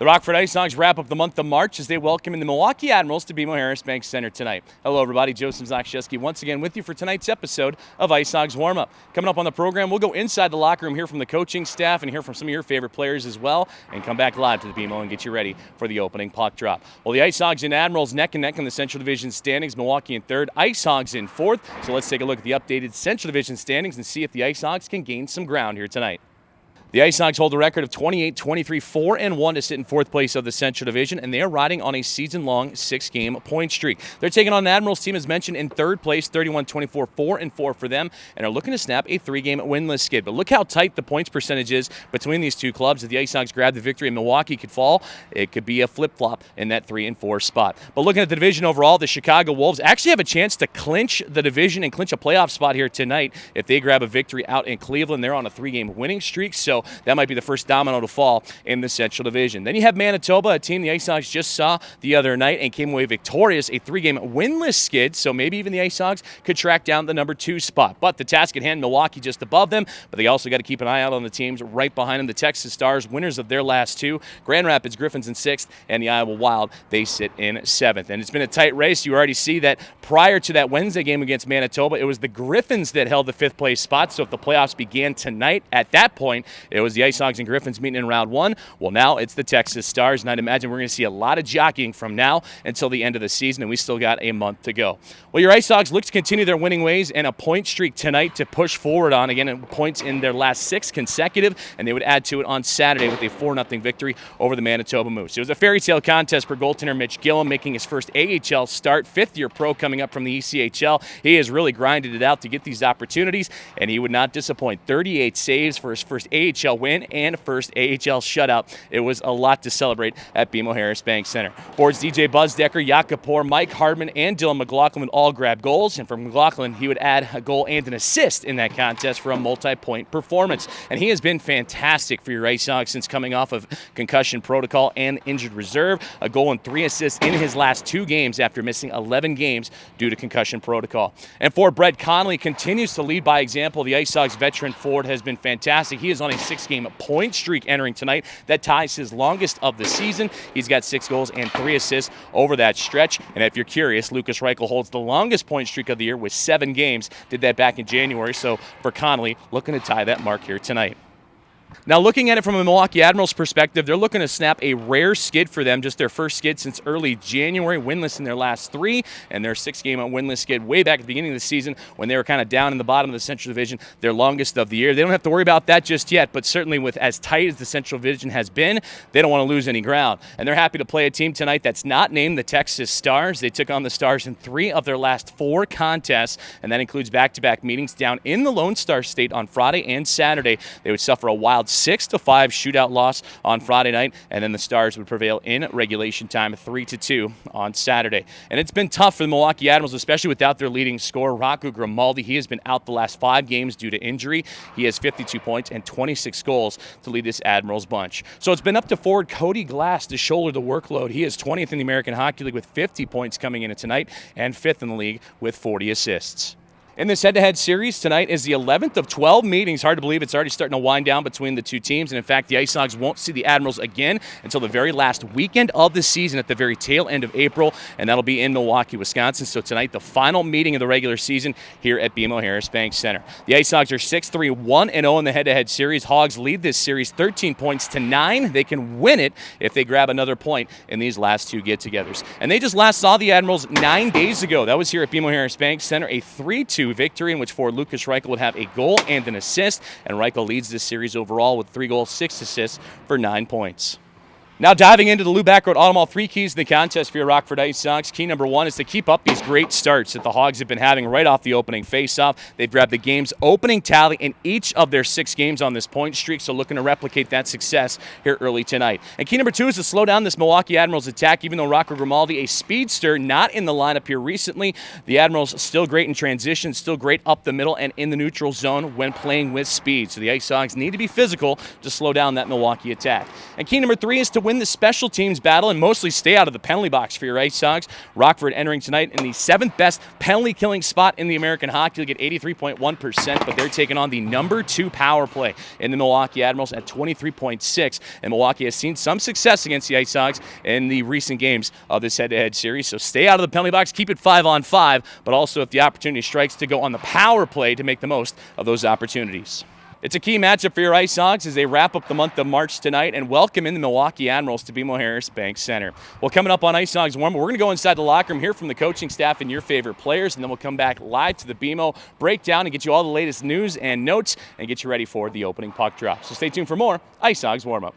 The Rockford IceHogs wrap up the month of March as they welcome in the Milwaukee Admirals to BMO Bank Center tonight. Hello, everybody. Joseph Zakrzewski once again with you for tonight's episode of IceHogs Warmup. Coming up on the program, we'll go inside the locker room, hear from the coaching staff, and hear from some of your favorite players as well, and come back live to the BMO and get you ready for the opening puck drop. Well, the IceHogs and Admirals neck and neck in the Central Division standings. Milwaukee in third, IceHogs in fourth. So let's take a look at the updated Central Division standings and see if the IceHogs can gain some ground here tonight. The IceHogs hold a record of 28-23, 4-1 to sit in fourth place of the Central Division, and they are riding on a season-long 6-game point streak. They're taking on the Admirals team, as mentioned, in third place, 31-24, 4-4 for them, and are looking to snap a 3-game winless skid. But look how tight the points percentage is between these two clubs. If the IceHogs grab the victory and Milwaukee could fall, it could be a flip-flop in that 3-4 spot. But looking at the division overall, the Chicago Wolves actually have a chance to clinch the division and clinch a playoff spot here tonight if they grab a victory out in Cleveland. They're on a 3-game winning streak, so that might be the first domino to fall in the Central Division. Then you have Manitoba, a team the IceHogs just saw the other night and came away victorious, a 3-game winless skid, so maybe even the IceHogs could track down the number 2 spot. But the task at hand, Milwaukee just above them, but they also got to keep an eye out on the teams right behind them. The Texas Stars, winners of their last 2, Grand Rapids Griffins in 6th, and the Iowa Wild, they sit in 7th. And it's been a tight race. You already see that prior to that Wednesday game against Manitoba, it was the Griffins that held the 5th place spot, so if the playoffs began tonight, at that point, it was the IceHogs and Griffins meeting in round 1. Well, now it's the Texas Stars, and I'd imagine we're going to see a lot of jockeying from now until the end of the season, and we still got a month to go. Well, your IceHogs look to continue their winning ways and a point streak tonight to push forward on, again, points in their last 6 consecutive, and they would add to it on Saturday with a 4-0 victory over the Manitoba Moose. It was a fairy tale contest for goaltender Mitch Gillum, making his first AHL start, 5th-year pro coming up from the ECHL. He has really grinded it out to get these opportunities, and he would not disappoint. 38 saves for his first AHL win and first AHL shutout. It was a lot to celebrate at BMO Bank Center. Forwards DJ Buzzdecker, Yakapor, Mike Hardman, and Dylan McLaughlin would all grab goals, and for McLaughlin, he would add a goal and an assist in that contest for a multi-point performance. And he has been fantastic for your IceHogs since coming off of concussion protocol and injured reserve. A goal and 3 assists in his last 2 games after missing 11 games due to concussion protocol. And forward Brett Connolly continues to lead by example. The IceHogs veteran forward has been fantastic. He is on a 6-game point streak entering tonight that ties his longest of the season. He's got 6 goals and 3 assists over that stretch. And if you're curious, Lucas Reichel holds the longest point streak of the year with 7 games. Did that back in January. So for Connolly, looking to tie that mark here tonight. Now, looking at it from a Milwaukee Admirals perspective, they're looking to snap a rare skid for them, just their first skid since early January, winless in their last 3, and their 6-game winless skid way back at the beginning of the season when they were kind of down in the bottom of the Central Division, their longest of the year. They don't have to worry about that just yet, but certainly with as tight as the Central Division has been, they don't want to lose any ground. And they're happy to play a team tonight that's not named the Texas Stars. They took on the Stars in 3 of their last 4 contests, and that includes back-to-back meetings down in the Lone Star State on Friday and Saturday. They would suffer a wild 6-5 shootout loss on Friday night, and then the Stars would prevail in regulation time 3-2 on Saturday. And it's been tough for the Milwaukee Admirals, especially without their leading scorer, Rocco Grimaldi. He has been out the last 5 games due to injury. He has 52 points and 26 goals to lead this Admirals bunch. So it's been up to forward Cody Glass to shoulder the workload. He is 20th in the American Hockey League with 50 points coming in tonight and 5th in the league with 40 assists. In this head-to-head series, tonight is the 11th of 12 meetings. Hard to believe it's already starting to wind down between the two teams. And in fact, the IceHogs won't see the Admirals again until the very last weekend of the season at the very tail end of April, and that'll be in Milwaukee, Wisconsin. So tonight, the final meeting of the regular season here at BMO Bank Center. The IceHogs are 6-3, 1-0 in the head-to-head series. Hogs lead this series 13 points to 9. They can win it if they grab another point in these last 2 get-togethers. And they just last saw the Admirals 9 days ago. That was here at BMO Bank Center, a 3-2 victory in which forward Lucas Reichel would have a goal and an assist, and Reichel leads this series overall with 3 goals, 6 assists for 9 points. Now diving into the Lou Backroad Automall 3 keys to the contest for your Rockford IceHogs. Key number 1 is to keep up these great starts that the Hogs have been having right off the opening faceoff. They've grabbed the game's opening tally in each of their 6 games on this point streak, so looking to replicate that success here early tonight. And key number 2 is to slow down this Milwaukee Admirals attack. Even though Rocco Grimaldi, a speedster, not in the lineup here recently, the Admirals still great in transition, still great up the middle and in the neutral zone when playing with speed. So the IceHogs need to be physical to slow down that Milwaukee attack. And key number 3 is to win win the special teams battle and mostly stay out of the penalty box for your IceHogs. Rockford entering tonight in the 7th best penalty killing spot in the American Hockey League at 83.1%, but they're taking on the number 2 power play in the Milwaukee Admirals at 23.6%. And Milwaukee has seen some success against the IceHogs in the recent games of this head-to-head series. So stay out of the penalty box, keep it 5-on-5, but also if the opportunity strikes, to go on the power play to make the most of those opportunities. It's a key matchup for your IceHogs as they wrap up the month of March tonight and welcome in the Milwaukee Admirals to BMO-Harris Bank Center. Well, coming up on IceHogs Warmup, we're going to go inside the locker room, hear from the coaching staff and your favorite players, and then we'll come back live to the BMO breakdown and get you all the latest news and notes and get you ready for the opening puck drop. So stay tuned for more IceHogs Warmup.